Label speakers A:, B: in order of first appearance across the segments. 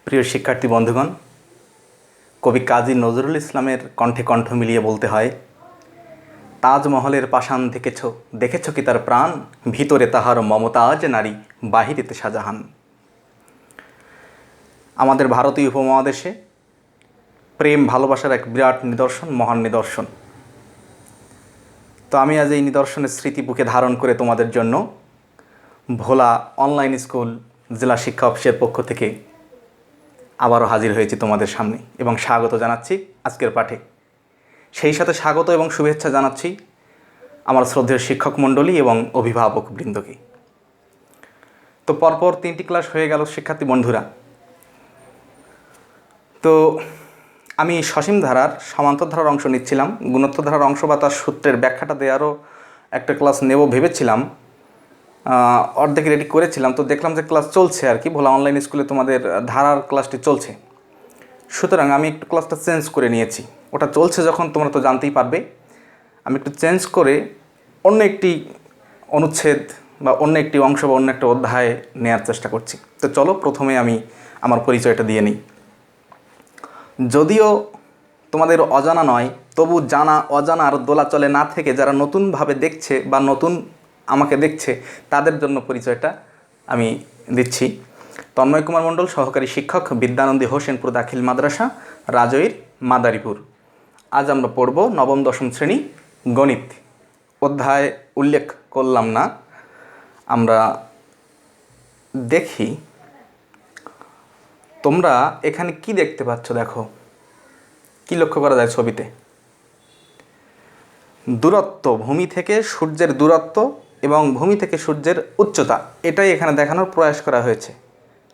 A: প্রিয় শিক্ষার্থী বন্ধুগণ, কবি কাজী নজরুল ইসলামের কণ্ঠে কণ্ঠ মিলিয়ে বলতে হয়, তাজমহলের পাষাণ দেখেছ কি তার প্রাণ, ভিতরে তাহার মমতাজ নারী, বাহিরেতে শাহজাহান। আমাদের ভারতীয় উপমহাদেশে প্রেম ভালোবাসার এক বিরাট নিদর্শন, মহান নিদর্শন। তো আমি আজ এই নিদর্শনের স্মৃতি বুকে ধারণ করে তোমাদের জন্য ভোলা অনলাইন স্কুল জেলা শিক্ষা অফিসের পক্ষ থেকে আবারও হাজির হয়েছি তোমাদের সামনে এবং স্বাগত জানাচ্ছি আজকের পাঠে। সেই সাথে স্বাগত এবং শুভেচ্ছা জানাচ্ছি আমার শ্রদ্ধেয় শিক্ষক মণ্ডলী এবং অভিভাবক বৃন্দকে। তো পরপর 3টি ক্লাস হয়ে গেল শিক্ষার্থী বন্ধুরা। তো আমি সসীম ধারার সমান্তর ধারার অংশ নিচ্ছিলাম, গুণোত্তর ধারার অংশ বা তার সূত্রের ব্যাখ্যাটা দেওয়ারও একটা ক্লাস নেব ভেবেছিলাম, অর্ধেক রেডি করেছিলাম। তো দেখলাম যে ক্লাস চলছে আর কি, ভোলা অনলাইন স্কুলে তোমাদের ধারার ক্লাসটি চলছে, সুতরাং আমি একটু ক্লাসটা চেঞ্জ করে নিয়েছি। ওটা চলছে যখন তোমরা তো জানতেই পারবে, আমি একটু চেঞ্জ করে অন্য একটি অনুচ্ছেদ বা অন্য একটি অংশ বা অন্য একটা অধ্যায় নেওয়ার চেষ্টা করছি। তো চলো প্রথমে আমি আমার পরিচয়টা দিয়ে নিই। যদিও তোমাদের অজানা নয়, তবু জানা অজানার দোলাচলে না থেকে যারা নতুনভাবে দেখছে বা নতুন আমাকে দেখছে তাদের জন্য পরিচয়টা আমি দিচ্ছি। তন্ময় কুমার মণ্ডল, সহকারী শিক্ষক, বিদ্যানন্দী হোসেনপুর দাখিল মাদ্রাসা, রাজৈর, মাদারীপুর। আজ আমরা পড়ব নবম দশম শ্রেণী গণিত। অধ্যায় উল্লেখ করলাম না, আমরা দেখি তোমরা এখানে কি দেখতে পাচ্ছ। দেখো কি লক্ষ্য করা যায় ছবিতে, দূরত্ব, ভূমি থেকে সূর্যের দূরত্ব এবং ভূমি থেকে সূর্যের উচ্চতা, এটাই এখানে দেখানোর প্রয়াস করা হয়েছে।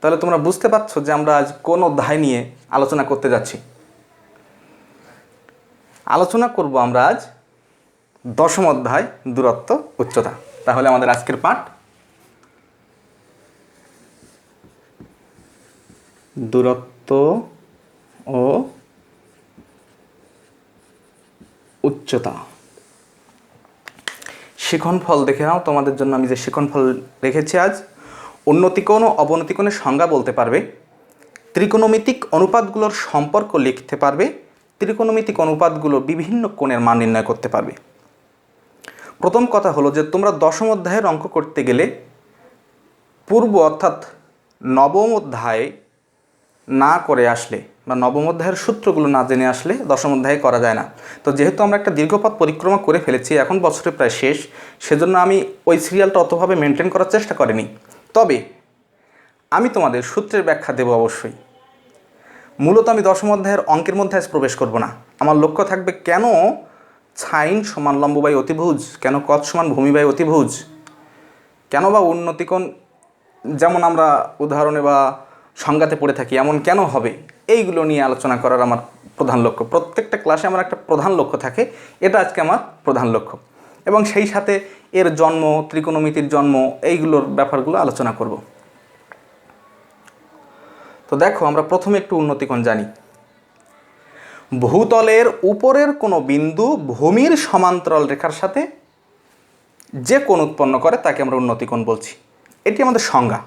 A: তাহলে তোমরা বুঝতে পারছো যে আমরা আজ কোন অধ্যায় নিয়ে আলোচনা করতে যাচ্ছি। আলোচনা করব আমরা আজ দশম অধ্যায়, দূরত্ব উচ্চতা। তাহলে আমাদের আজকের পাঠ দূরত্ব ও উচ্চতা। শিখনফল দেখে নাও, তোমাদের জন্য আমি যে শিখনফল রেখেছি আজ। উন্নতিকোণ ও অবনতিকোণের সংজ্ঞা বলতে পারবে, ত্রিকোণমিতিক অনুপাতগুলোর সম্পর্ক লিখতে পারবে, ত্রিকোণমিতিক অনুপাতগুলোর বিভিন্ন কোণের মান নির্ণয় করতে পারবে। প্রথম কথা হলো যে তোমরা দশম অধ্যায়ের অঙ্ক করতে গেলে পূর্ব অর্থাৎ নবম অধ্যায় না করে আসলে বা নবম অধ্যায়ের সূত্রগুলো না জেনে আসলে দশম অধ্যায়ে করা যায় না। তো যেহেতু আমরা একটা দীর্ঘপথ পরিক্রমা করে ফেলেছি, এখন বছরের প্রায় শেষ, সেজন্য আমি ওই সিরিয়ালটা অতভাবে মেনটেন করার চেষ্টা করিনি। তবে আমি তোমাদের সূত্রের ব্যাখ্যা দেব অবশ্যই। মূলত আমি দশম অধ্যায়ের অঙ্কের মধ্যে আজ প্রবেশ করব না। আমার লক্ষ্য থাকবে কেন সাইন সমান লম্ব বাই অতিভুজ, কেন কস সমান ভূমি বাই অতিভুজ, কেন বা উন্নতিকোণ যেমন আমরা উদাহরণে বা সংজ্ঞাতে পড়ে থাকি এমন কেন হবে, এইগুলো নিয়ে আলোচনা করার আমার প্রধান লক্ষ্য। প্রত্যেকটা ক্লাসে আমার একটা প্রধান লক্ষ্য থাকে, এটা আজকে আমার প্রধান লক্ষ্য। এবং সেই সাথে এর জন্ম, ত্রিকোণমিতির জন্ম, এইগুলোর ব্যাপারগুলো আলোচনা করব। তো দেখো, আমরা প্রথমে একটু উন্নতিকোণ জানি। ভূতলের উপরের কোনো বিন্দু ভূমির সমান্তরাল রেখার সাথে যে কোণ উৎপন্ন করে তাকে আমরা উন্নতিকোণ বলছি। এটি আমাদের সংজ্ঞা।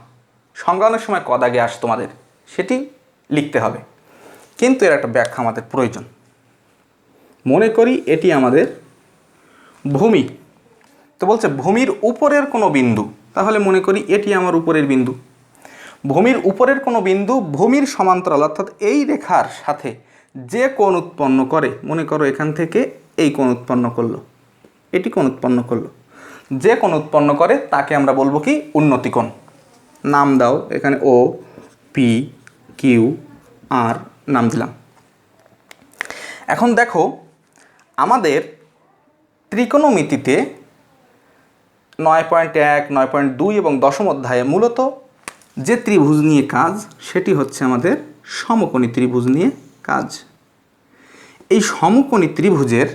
A: সংজ্ঞা অনেক সময় কদাগে আসে তোমাদের, সেটি লিখতে হবে, কিন্তু এর একটা ব্যাখ্যা আমাদের প্রয়োজন। মনে করি এটি আমাদের ভূমি, তো বলছে ভূমির উপরের কোনো বিন্দু, তাহলে মনে করি এটি আমার উপরের বিন্দু। ভূমির উপরের কোনো বিন্দু ভূমির সমান্তরাল অর্থাৎ এই রেখার সাথে যে কোণ উৎপন্ন করে, মনে করো এখান থেকে এই কোণ উৎপন্ন করলো, এটি কোণ উৎপন্ন করলো, যে কোণ উৎপন্ন করে তাকে আমরা বলবো কি উন্নতিকোণ। নাম দাও, এখানে ও, পি, কিউ, আর নাম দিলাম। এখন দেখো, আমাদের ত্রিকোণমিতিতে 9.1, 9.2 এবং দশম অধ্যায়ে মূলত যে ত্রিভুজ নিয়ে কাজ, সেটি হচ্ছে আমাদের সমকোণী ত্রিভুজ নিয়ে কাজ। এই সমকোণী ত্রিভুজের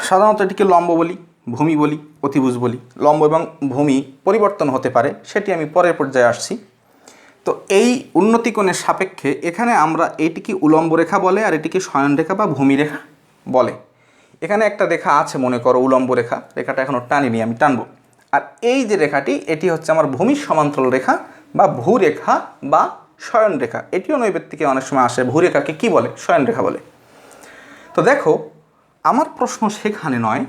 A: সাধারণত এটিকে লম্ব বলি, ভূমি বলি, অতিভুজ বলি। লম্ব এবং ভূমি পরিবর্তন হতে পারে, সেটি আমি পরের পর্যায়ে আসছি। তো এই উন্নতিকোণের সাপেক্ষে এখানে আমরা এটিকে উলম্ব রেখা বলে আর এটিকে শয়ন রেখা বা ভূমি রেখা বলে। এখানে একটা রেখা আছে, মনে করো উলম্ব রেখা, রেখাটা এখনও টানিনি, আমি টানবো। আর এই যে রেখাটি, এটি হচ্ছে আমার ভূমির সমান্তরাল রেখা, বা ভূরেখা বা শয়নরেখা, এটিও নৈবেত্তিকে অনেক সময় আসে। ভূরেখাকে কি বলে? শয়নরেখা বলে। তো দেখো, আমার প্রশ্ন সেখানে নয়,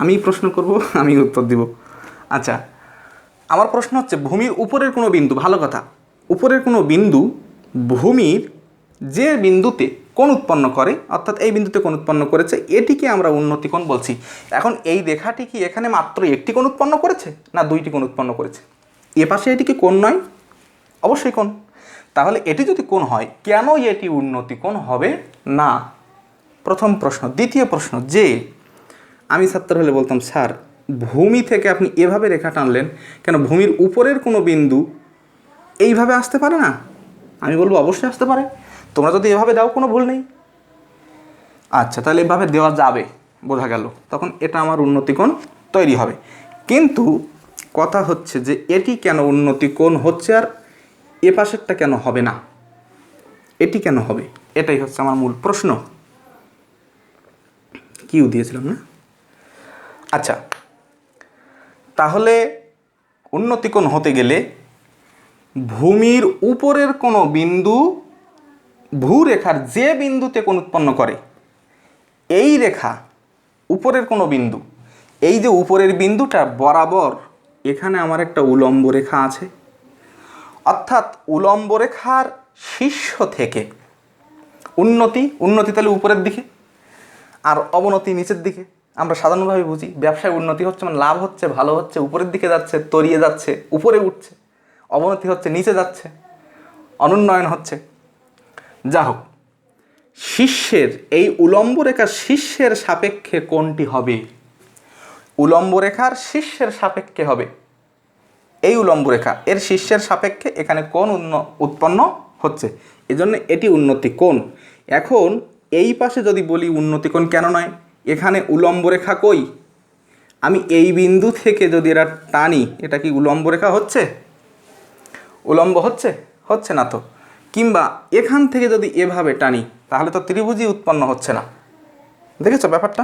A: আমি প্রশ্ন করব, আমি উত্তর দিব। আচ্ছা, আমার প্রশ্ন হচ্ছে ভূমির উপরের কোনো বিন্দু, ভালো কথা, উপরের কোনো বিন্দু ভূমির যে বিন্দুতে কোণ উৎপন্ন করে, অর্থাৎ এই বিন্দুতে কোণ উৎপন্ন করেছে, এটিকে আমরা উন্নতি কোণ বলছি। এখন এই রেখাটি কি এখানে মাত্র একটি কোণ উৎপন্ন করেছে না দুইটি কোণ উৎপন্ন করেছে? এ পাশে এটি কি কোণ নয়? অবশ্যই কোণ। তাহলে এটি যদি কোণ হয়, কেন এটি উন্নতি কোণ হবে না? প্রথম প্রশ্ন। দ্বিতীয় প্রশ্ন, যে আমি ছাত্র হলে বলতাম স্যার ভূমি থেকে আপনি এভাবে রেখা টানলেন কেন, ভূমির উপরের কোনো বিন্দু এইভাবে আসতে পারে না? আমি বলবো অবশ্যই আসতে পারে, তোমরা যদি এভাবে দাও কোনো ভুল নেই। আচ্ছা, তাহলে এভাবে দেওয়া যাবে, বোঝা গেল, তখন এটা আমার উন্নতি কোণ তৈরি হবে। কিন্তু কথা হচ্ছে যে এটি কেন উন্নতি কোণ হচ্ছে আর এ পাশেরটা কেন হবে না? এটি কেন হবে? এটাই হচ্ছে আমার মূল প্রশ্ন। কিউ দিয়েছিলাম না? আচ্ছা, তাহলে উন্নতি কোণ হতে গেলে ভূমির উপরের কোনো বিন্দু ভূরেখার যে বিন্দুতে কোণ উৎপন্ন করে, এই রেখা উপরের কোনো বিন্দু, এই যে উপরের বিন্দুটা বরাবর এখানে আমার একটা উলম্ব রেখা আছে, অর্থাৎ উলম্ব রেখার শীর্ষ থেকে উন্নতি তাহলে উপরের দিকে আর অবনতি নিচের দিকে। আমরা সাধারণভাবে বুঝি ব্যবসায় উন্নতি হচ্ছে মানে লাভ হচ্ছে, ভালো হচ্ছে, উপরের দিকে যাচ্ছে, তরিয়ে যাচ্ছে, উপরে উঠছে। অবনতি হচ্ছে নিচে যাচ্ছে, অনুন্নয়ন হচ্ছে। যা হোক, শীর্ষের এই উলম্ব রেখার শীর্ষের সাপেক্ষে কোনটি হবে? উলম্ব রেখার শীর্ষের সাপেক্ষে হবে এই উলম্ব রেখা, এর শীর্ষের সাপেক্ষে এখানে কোণ উৎপন্ন হচ্ছে, এজন্য এটি উন্নতি কোণ। এখন এই পাশে যদি বলি উন্নতি কোণ কেন নয়, এখানে উলম্ব রেখা কই? আমি এই বিন্দু থেকে যদি এটা টানি, এটা কি উলম্ব রেখা হচ্ছে? উলম্ব হচ্ছে? হচ্ছে না তো। কিংবা এখান থেকে যদি এভাবে টানি, তাহলে তো ত্রিভুজই উৎপন্ন হচ্ছে না। দেখেছো ব্যাপারটা?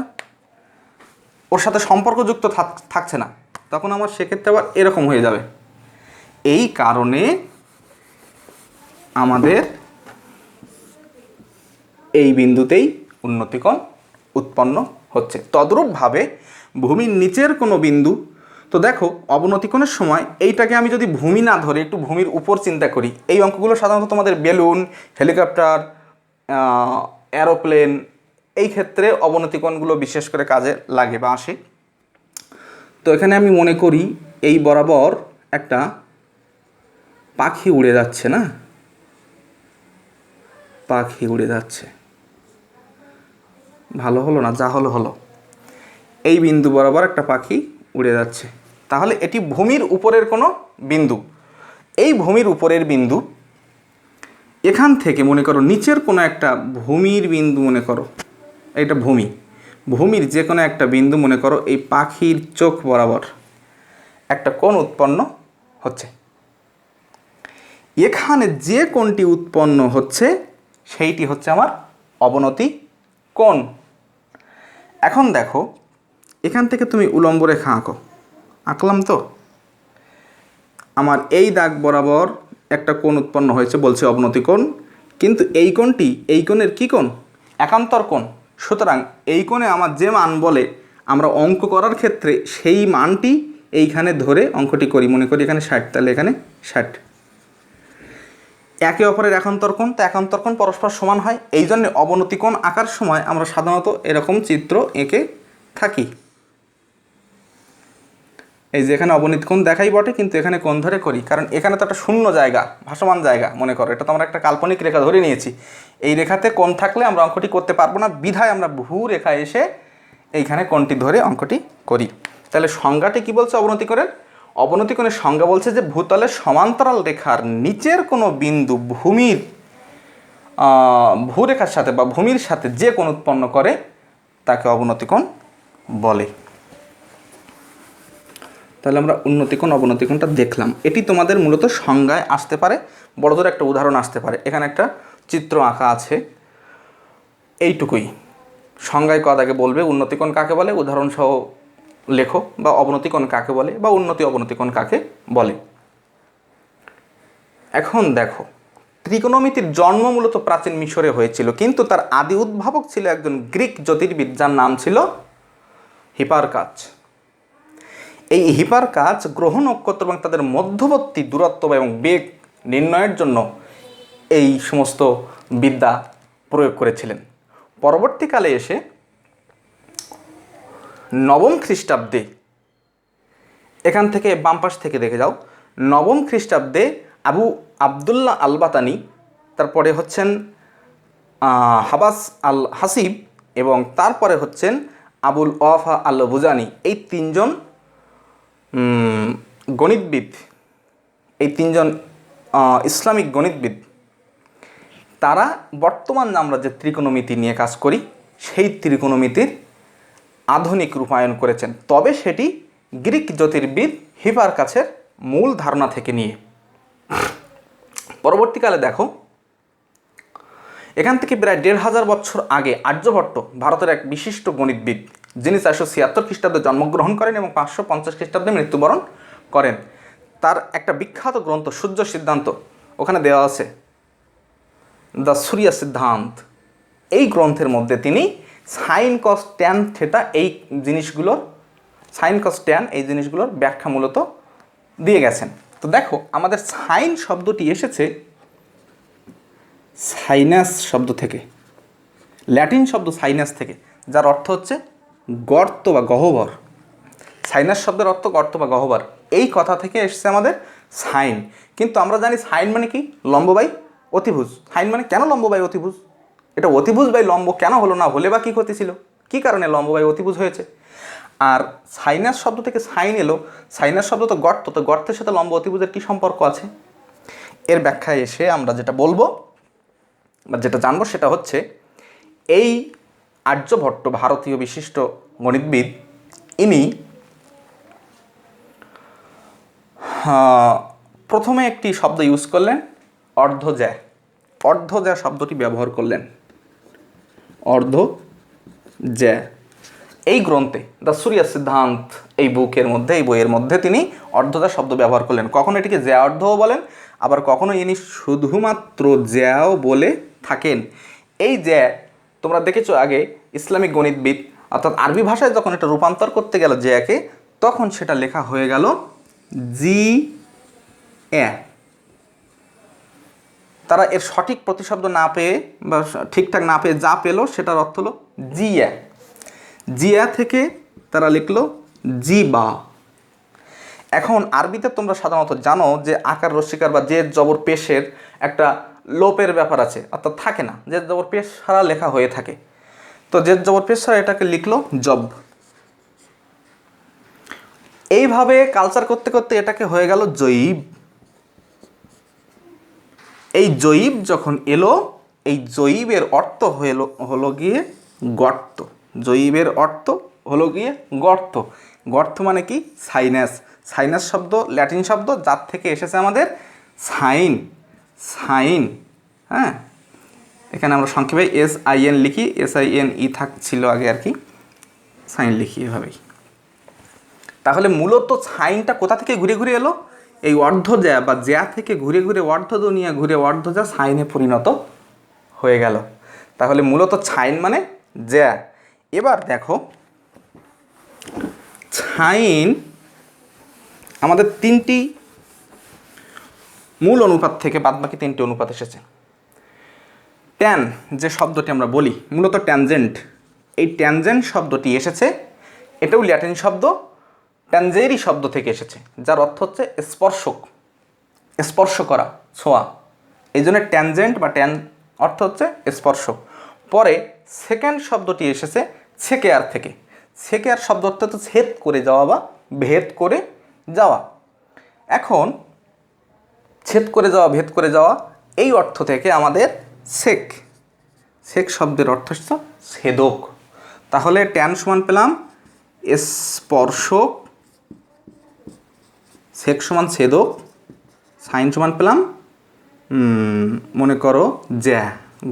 A: ওর সাথে সম্পর্কযুক্ত থাকছে না, তখন আমার সেক্ষেত্রে আবার এরকম হয়ে যাবে। এই কারণে আমাদের এই বিন্দুতেই উন্নতি কোণ উৎপন্ন হচ্ছে। তদ্রূপভাবে ভূমির নিচের কোনো বিন্দু, তো দেখো অবনতি কোণের সময় এইটাকে আমি যদি ভূমি না ধরে একটু ভূমির উপর চিন্তা করি, এই অঙ্কগুলো সাধারণত তোমাদের বেলুন, হেলিকপ্টার, এরোপ্লেন, এই ক্ষেত্রে অবনতি কোণগুলো বিশেষ করে কাজে লাগে বা আসে। তো এখানে আমি মনে করি এই বরাবর একটা পাখি উড়ে যাচ্ছে, না? পাখি উড়ে যাচ্ছে, ভালো হলো না? যা হলো হলো। এই বিন্দু বরাবর একটা পাখি উড়ে যাচ্ছে, তাহলে এটি ভূমির উপরের কোনো বিন্দু। এই ভূমির উপরের বিন্দু এখান থেকে মনে করো নিচের কোনো একটা ভূমির বিন্দু, মনে করো এটা ভূমি, ভূমির যে কোনো একটা বিন্দু মনে করো এই পাখির চোখ বরাবর একটা কোণ উৎপন্ন হচ্ছে। এখানে যে কোণটি উৎপন্ন হচ্ছে সেইটি হচ্ছে আমার অবনতি কোণ। এখন দেখো, এখান থেকে তুমি উলম্ব রেখা আঁকলাম তো, আমার এই দাগ বরাবর একটা কোণ উৎপন্ন হয়েছে, বলছে অবনতি কোণ, কিন্তু এই কোণটি এই কোণের কী কোণ? একান্তর কোণ। সুতরাং এই কোণে আমার যে মান বলে আমরা অঙ্ক করার ক্ষেত্রে সেই মানটি এইখানে ধরে অঙ্কটি করি। মনে করি এখানে 60, তাহলে এখানে 60। একে অপরের একান্তর কোণ, তো একান্তর কোণ পরস্পর সমান হয়, এই জন্য অবনতি কোণ আঁকার সময় আমরা সাধারণত এরকম চিত্র এঁকে থাকি। এই যে এখানে অবনতি কোণ দেখাই বটে, কিন্তু এখানে কোণ ধরে করি, কারণ এখানে তো একটা শূন্য জায়গা, ভাসমান জায়গা মনে করো, এটা তো আমরা একটা কাল্পনিক রেখা ধরে নিয়েছি। এই রেখাতে কোণ থাকলে আমরা অঙ্কটি করতে পারবো না, বিধায় আমরা ভূ রেখা এসে এইখানে কোণটি ধরে অঙ্কটি করি। তাহলে সংজ্ঞাটি কি বলছে অবনতি কোণের? অবনতি কোণের সংজ্ঞা বলছে যে ভূতলের সমান্তরাল রেখার নিচের কোনো বিন্দু ভূমির ভূরেখার সাথে বা ভূমির সাথে যে কোণ উৎপন্ন করে তাকে অবনতি কোণ বলে। তাহলে আমরা উন্নতি কোণ অবনতি কোণটা দেখলাম। এটি তোমাদের মূলত সংজ্ঞায় আসতে পারে, বড়জোর একটা উদাহরণ আসতে পারে। এখানে একটা চিত্র আঁকা আছে, এইটুকুই। সংজ্ঞায় কদাকে বলবে উন্নতি কোণ কাকে বলে, উদাহরণ সহ লেখো, বা অবনতি কোণ কাকে বলে, বা উন্নতি অবনতি কোণ কাকে বলে। এখন দেখো, ত্রিকোণমিতির জন্ম মূলত প্রাচীন মিশরে হয়েছিল, কিন্তু তার আদি উদ্ভাবক ছিল একজন গ্রিক জ্যোতির্বিদ যার নাম ছিল হিপারকাস। এই হিপারকাস গ্রহ নক্ষত্র এবং তাদের মধ্যবর্তী দূরত্ব এবং বেগ নির্ণয়ের জন্য এই সমস্ত বিদ্যা প্রয়োগ করেছিলেন। পরবর্তীকালে এসে নবম খ্রিস্টাব্দে, এখান থেকে বাম পাশ থেকে দেখে যাও, নবম খ্রিস্টাব্দে আবু আবদুল্লাহ আল বাতানি, তারপরে হচ্ছেন হাবাস আল হাসিব এবং তারপরে হচ্ছেন আবুল ওয়াফা আল বুজানি, এই তিনজন গণিতবিদ, এই তিনজন ইসলামিক গণিতবিদ, তারা বর্তমান আমরা যে ত্রিকোণমিতি নিয়ে কাজ করি সেই ত্রিকোণমিতির আধুনিক রূপায়ণ করেছেন, তবে সেটি গ্রিক জ্যোতির্বিদ হিপারকাসের মূল ধারণা থেকে নিয়ে। পরবর্তীকালে দেখো, এখান থেকে প্রায় ১৫০০ বছর আগে আর্যভট্ট, ভারতের এক বিশিষ্ট গণিতবিদ, যিনি ৪৭৬ খ্রিস্টাব্দে জন্মগ্রহণ করেন এবং ৫৫০ খ্রিস্টাব্দে মৃত্যুবরণ করেন, তার একটা বিখ্যাত গ্রন্থ সূর্য সিদ্ধান্ত, ওখানে দেওয়া আছে দ্য সূর্য সিদ্ধান্ত। এই গ্রন্থের মধ্যে তিনি সাইন কস ট্যান থেটা এই জিনিসগুলোর, সাইন কস ট্যান এই জিনিসগুলোর ব্যাখ্যা মূলত দিয়ে গেছেন। তো দেখো, আমাদের সাইন শব্দটি এসেছে সাইনাস শব্দ থেকে, ল্যাটিন শব্দ সাইনাস থেকে, যার অর্থ হচ্ছে গর্ত বা গহ্বর। সাইনাস শব্দের অর্থ গর্ত বা গহ্বর, এই কথা থেকে এসেছে আমাদের সাইন। কিন্তু আমরা জানি সাইন মানে কি, লম্ব বাই অতিভুজ। সাইন মানে কেন লম্ব বাই অতিভুজ? এটা অতিভুজ বাই লম্ব কেন হলো না, হলে বা কী ক্ষতি ছিল, কী কারণে লম্ব বাই অতিভুজ হয়েছে? আর সাইনাস শব্দ থেকে সাইন এলো, সাইনাস শব্দ তো গর্ত, তো গর্তের সাথে লম্ব অতিভুজের কী সম্পর্ক আছে? এর ব্যাখ্যায় এসে আমরা যেটা বলবো বা যেটা জানবো সেটা হচ্ছে, এই আর্যভট্ট, ভারতীয় বিশিষ্ট গণিতবিদ, ইনি প্রথমে একটি শব্দ ইউজ করলেন, অর্ধজ্যা। অর্ধজ্যা শব্দটি ব্যবহার করলেন, অর্ধজ্যা। এই গ্রন্থে দ্য সূর্য সিদ্ধান্ত, এই বইয়ের মধ্যে তিনি অর্ধজ্যা শব্দ ব্যবহার করলেন। কখনো এটিকে জ্যা অর্ধও বলেন, আবার কখনো ইনি শুধুমাত্র জ্যাও বলে থাকেন। এই জ্যা তোমরা দেখেছো আগে ইসলামিক গণিতবিদ, অর্থাৎ আরবি ভাষায় যখন এটা রূপান্তর করতে গেল জ্যাকে, তখন সেটা লেখা হয়ে গেল জি এ। তারা এর সঠিক প্রতিশব্দ না পেয়ে বা ঠিকঠাক না পেয়ে যা পেল সেটার অর্থ হলো জিয়া। জিয়া থেকে তারা লিখলো জিবা। এখন আরবিতে তোমরা সাধারণত জানো যে আকার রস্যিকার বা জেদ জবর পেশের একটা লোপের ব্যাপার আছে, অর্থাৎ থাকে না, জেদ জবর পেশ ছাড়া লেখা হয়ে থাকে। তো জেদ জবর পেশ ছাড়া এটাকে লিখলো জব। এইভাবে কালচার করতে করতে এটাকে হয়ে গেল জয়ীব। এই জয়ীব যখন এলো, এই জয়ীবের অর্থ হলো গিয়ে গর্ত। জয়ীবের অর্থ হলো গিয়ে গর্ত। গর্ত মানে কি, সাইনাস। সাইনাস শব্দ ল্যাটিন শব্দ, যার থেকে এসেছে আমাদের সাইন। সাইন, হ্যাঁ, এখানে আমরা সংক্ষেপে SIN লিখি, SINE থাকছিল আগে আর কি, সাইন লিখি এভাবেই। তাহলে মূলত সাইনটা কোথা থেকে ঘুরে ঘুরে এলো? এই অর্ধজ্যা বা জ্যা থেকে ঘুরে ঘুরে অর্ধধ্বনিয়া ঘুরে অর্ধজ্যা সাইনে পরিণত হয়ে গেল। তাহলে মূলত সাইন মানে জ্যা। এবার দেখো, সাইন আমাদের 3টি মূল অনুপাত থেকে বাদবাকি 3টি অনুপাত এসেছে। ট্যান যে শব্দটি আমরা বলি, মূলত ট্যানজেন্ট। এই ট্যানজেন্ট শব্দটি এসেছে, এটাও ল্যাটিন শব্দ, ট্যানজেরি শব্দ থেকে এসেছে, যার অর্থ হচ্ছে স্পর্শক, স্পর্শ করা, ছোঁয়া। এই জন্য ট্যানজেন্ট বা ট্যান অর্থ হচ্ছে স্পর্শক। পরে সেকেন্ড শব্দটি এসেছে সেকেয়ার থেকে। সেকেয়ার শব্দ অর্থ হচ্ছে ছেদ করে যাওয়া বা ভেদ করে যাওয়া। এখন ছেদ করে যাওয়া, ভেদ করে যাওয়া, এই অর্থ থেকে আমাদের সেক, সেক শব্দের অর্থ হচ্ছে ছেদক। তাহলে ট্যান সমান পেলাম স্পর্শক, সেক সমান ছেদক, সাইন সমান পেলাম মনে করো জ্যা,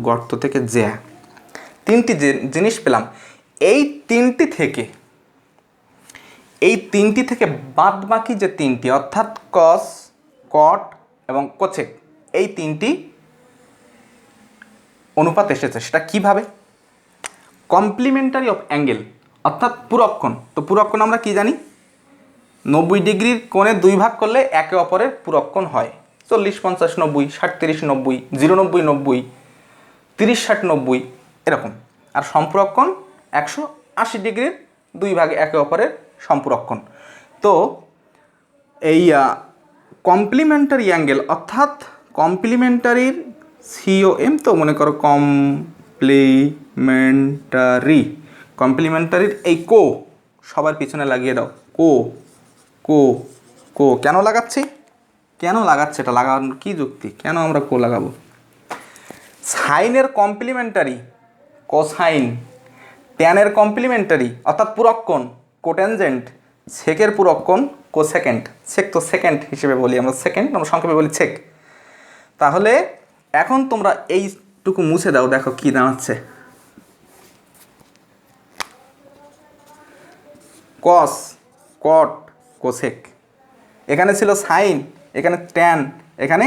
A: গর্ত থেকে জ্যা। 3টি জিনিস পেলাম। এই 3টি থেকে বাদ বাকি যে 3টি, অর্থাৎ কস, কট এবং কোচেক, এই তিনটি অনুপাত এসেছে। সেটা কিভাবে? কমপ্লিমেন্টারি অফ অ্যাঙ্গেল অর্থাৎ পূরককোণ। তো পূরককোণ আমরা কি জানি, 90 ডিগ্রির কোণে 2 ভাগ করলে একে অপরের পূরককোণ হয়। 40 50 90, 60 30 90, 0 90 90, 30 60 90 এরকম। আর সম্পূরককোণ 180 ডিগ্রির 2 ভাগে একে অপরের সম্পূরককোণ। তো এই কমপ্লিমেন্টারি অ্যাঙ্গেল অর্থাৎ কমপ্লিমেন্টারির COM, তো মনে করো কমপ্লিমেন্টারির এই কো সবার পিছনে লাগিয়ে দাও। কো কো কো কেন লাগাচ্ছি, এটা লাগানোর কি যুক্তি, কেন আমরা কো লাগাবো? সাইনের কমপ্লিমেন্টারি কোসাইন, ট্যানের কমপ্লিমেন্টারি অর্থাৎ পূরককোণ কোট্যানজেন্ট, সেকের পূরককোণ কোসেকেন্ড। সেক তো সেকেন্ড হিসেবে বলি আমরা, সেকেন্ড আমরা সংক্ষেপে বলি সেক। তাহলে এখন তোমরা এইটুকু মুছে দাও, দেখো কি দাঁড়াচ্ছে। কস, কট, কোসেক। এখানে ছিল সাইন, এখানে ট্যান, এখানে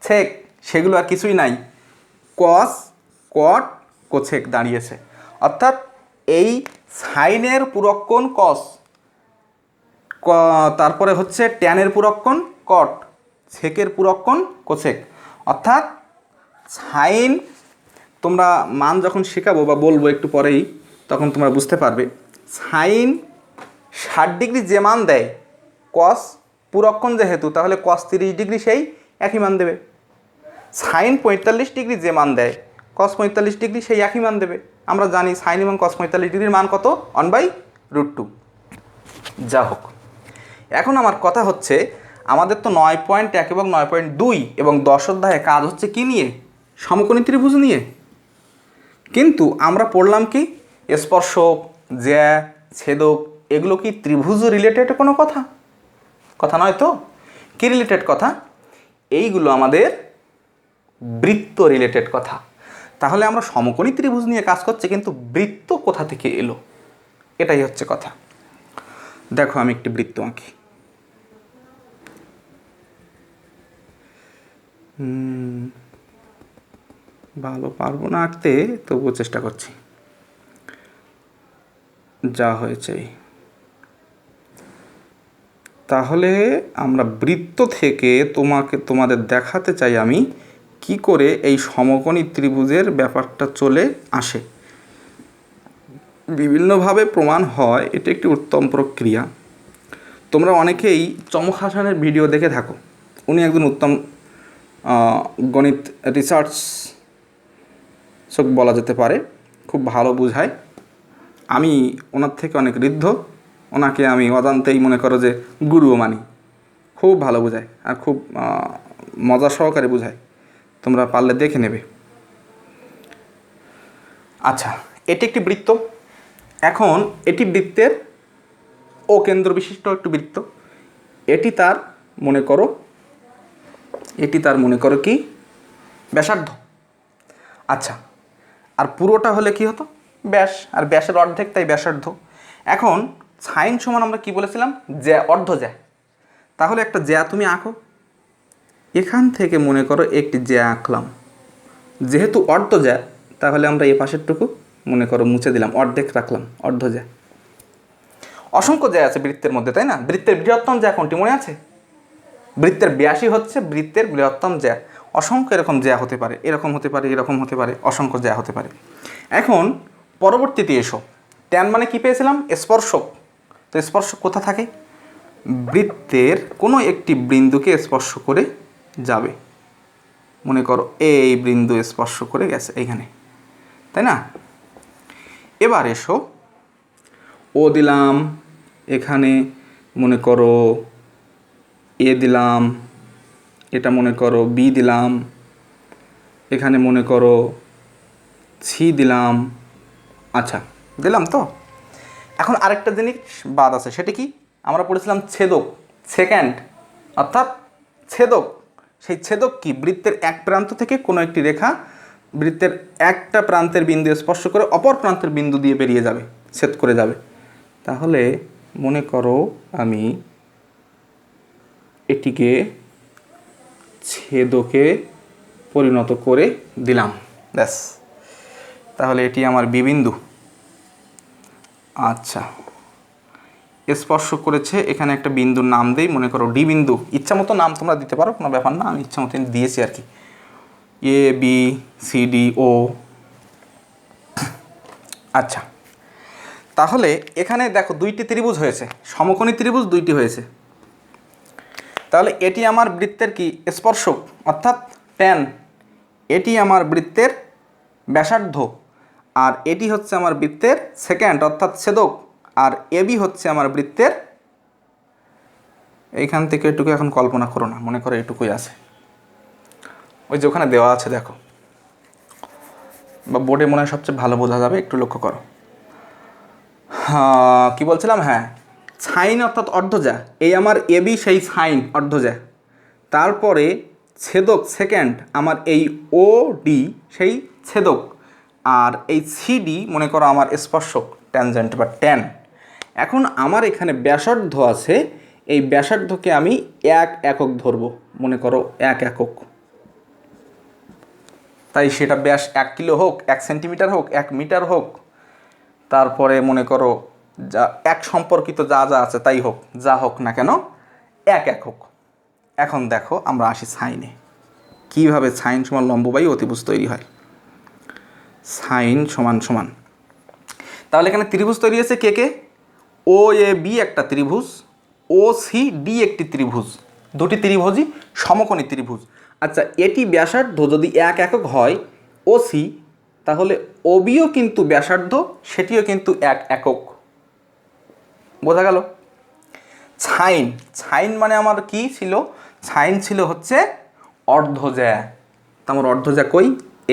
A: সেক, সেগুলো আর কিছুই নাই। কস, কট, কোসেক দাঁড়িয়েছে। অর্থাৎ এই সাইনের পূরককোণ কস, তারপরে হচ্ছে ট্যানের পূরককোণ কট, সেকের পূরককোণ কোসেক। অর্থাৎ সাইন, তোমরা মান যখন শেখাবো বা বলবো একটু পরেই, তখন তোমরা বুঝতে পারবে। সাইন 60 ডিগ্রি যে মান দেয়, কস পূরককোণ যেহেতু, তাহলে কস 30 ডিগ্রি সেই একই মান দেবে। সাইন 45 ডিগ্রি যে মান দেয়, কস 45 ডিগ্রি সেই একই মান দেবে। আমরা জানি সাইন এবং কস 45 ডিগ্রির মান কত, 1/√2। যা হোক, এখন আমার কথা হচ্ছে, আমাদের তো 9.1 এবং 9.2 এবং 10 অধ্যায়ে কাজ হচ্ছে কি নিয়ে, সমকোণী ত্রিভুজ নিয়ে। কিন্তু আমরা পড়লাম কি, স্পর্শক, জ্যা, ছেদক, এগুলো কি ত্রিভুজ রিলেটেড কোনো কথা নয় তো? কি রিলেটেড কথা? এইগুলো আমাদের বৃত্ত রিলেটেড কথা। তাহলে আমরা সমকোণী ত্রিভুজ নিয়ে কাজ করছি, কিন্তু বৃত্ত কোথা থেকে এলো, এটাই হচ্ছে কথা। দেখো আমি একটি বৃত্ত আঁকি। ভালো পারবো না আঁকতে, তবুও চেষ্টা করছি। যা হয়েছে, তাহলে আমরা বৃত্ত থেকে তোমাদের দেখাতে চাই আমি কি করে এই সমকোণী ত্রিভুজের ব্যাপারটা চলে আসে। বিভিন্নভাবে প্রমাণ হয়, এটা একটি উত্তম প্রক্রিয়া। তোমরা অনেকেই চমক হাসানের ভিডিও দেখে থাকো। উনি একজন উত্তম গণিত রিসার্চ বলা যেতে পারে, খুব ভালো বোঝায়। আমি ওনার থেকে অনেক ঋদ্ধ, ওনাকে আমি অজান্তেই মনে করো যে গুরুও মানি। খুব ভালো বোঝায় আর খুব মজা সহকারে বোঝায়, তোমরা পারলে দেখে নেবে। আচ্ছা, এটি একটি বৃত্ত। এখন এটি বৃত্তের ও কেন্দ্র বিশিষ্ট একটি বৃত্ত। এটি তার মনে করো কি ব্যাসার্ধ। আচ্ছা, আর পুরোটা হলে কি হতো, ব্যাস, আর ব্যাসের অর্ধেক, তাই ব্যাসার্ধ। এখন সাইন সমান আমরা কি বলেছিলাম, জ্যা, অর্ধ জ্যা। তাহলে একটা জ্যা তুমি আঁকো। এখান থেকে মনে করো একটি জ্যা আঁকলাম। যেহেতু অর্ধ জ্যা, তাহলে আমরা এই পাশেরটুকু মনে করো মুছে দিলাম, অর্ধেক রাখলাম, অর্ধ জ্যা। অসংখ্য জ্যা আছে বৃত্তের মধ্যে, তাই না? বৃত্তের বৃহত্তম জ্যা কোনটি মনে আছে? বৃত্তের ব্যাসই হচ্ছে বৃত্তের বৃহত্তম জ্যা। অসংখ্য এরকম জ্যা হতে পারে, এরকম হতে পারে, এরকম হতে পারে, অসংখ্য জ্যা হতে পারে। এখন পরবর্তীতে এসো, ট্যান মানে কি পেয়েছিলাম, স্পর্শক। তো স্পর্শক কোথা থাকে, বৃত্তের কোনো একটি বিন্দুকে স্পর্শ করে যাবে। মনে করো এই বিন্দু স্পর্শ করে গেছে এইখানে, তাই না? এবার এসো, ও দিলাম, এখানে মনে করো এ দিলাম, এটা মনে করো বি দিলাম, এখানে মনে করো সি দিলাম। আচ্ছা, দিলাম তো। এখন আরেকটা জিনিস বাদ আছে, সেটা কি, আমরা পড়েছিলাম ছেদক, সেকেন্ড, অর্থাৎ ছেদক। সেই ছেদক কি, বৃত্তের এক প্রান্ত থেকে কোনো একটি রেখা বৃত্তের একটা প্রান্তের বিন্দু স্পর্শ করে অপর প্রান্তের বিন্দু দিয়ে বেরিয়ে যাবে, ছেদ করে যাবে। তাহলে মনে করো আমি এটিকে ছেদকে পরিণত করে দিলাম, ব্যাস। তাহলে এটি আমার বি বিন্দু। আচ্ছা, স্পর্শ করেছে, এখানে একটা বিন্দুর নাম দেই, মনে করো ডি বিন্দু। ইচ্ছা মতো নাম তোমরা দিতে পারো, কোনো ব্যাপার না, আমি ইচ্ছা মতো দিয়েছি আর কি। এ বি সি ডি ও। আচ্ছা, তাহলে এখানে দেখো দুইটি ত্রিভুজ হয়েছে, সমকোণী ত্রিভুজ দুইটি হয়েছে। তাহলে এটি আমার বৃত্তের কি স্পর্শক অর্থাৎ ট্যান, এটি আমার বৃত্তের ব্যাসার্ধ, আর এটি হচ্ছে আমার বৃত্তের সেকেন্ড অর্থাৎ ছেদক, আর এবি হচ্ছে আমার বৃত্তের, এইখান থেকে এটুকু এখন কল্পনা করো না, মনে করো এটুকুই আছে, ওই যে ওখানে দেওয়া আছে দেখো, বা বোর্ডে মনে হয় সবচেয়ে ভালো বোঝা যাবে, একটু লক্ষ্য করো। হ্যাঁ, কী বলছিলাম, হ্যাঁ, সাইন অর্থাৎ অর্ধজা, এই আমার এবি সেই সাইন অর্ধজা, তারপরে ছেদক সেকেন্ড আমার এই ও ডি সেই ছেদক, আর এই সিডি মনে করো আমার স্পর্শক ট্যানজেন্ট বা ট্যান। এখন আমার এখানে ব্যাসার্ধ আছে, এই ব্যাসার্ধকে আমি 1 একক ধরবো, মনে করো 1 একক, তাই সেটা ব্যাস 1 কিলো হোক, 1 সেন্টিমিটার হোক, 1 মিটার হোক, তারপরে মনে করো যা এক সম্পর্কিত যা যা আছে তাই হোক, যা হোক না কেন 1 একক। এখন দেখো আমরা আসি সাইনে, কীভাবে সাইন সমান লম্ববায়ু অতিভুজ তৈরি হয়। সাইন সমান সমান, তাহলে এখানে ত্রিভুজ তৈরি হয়েছে কে কে, ও এ বি একটা ত্রিভুজ, ও সি ডি একটি ত্রিভুজ, দুটি ত্রিভুজই সমকোণী ত্রিভুজ। আচ্ছা, এটি ব্যাসার্ধ যদি 1 একক হয় ও সি, তাহলে ওবিও কিন্তু ব্যাসার্ধ, সেটিও কিন্তু 1 একক। বোঝা গেল? সাইন, সাইন মানে আমার কি ছিল, সাইন ছিল হচ্ছে অর্ধজ্যা। তা আমার অর্ধজ্যা কই,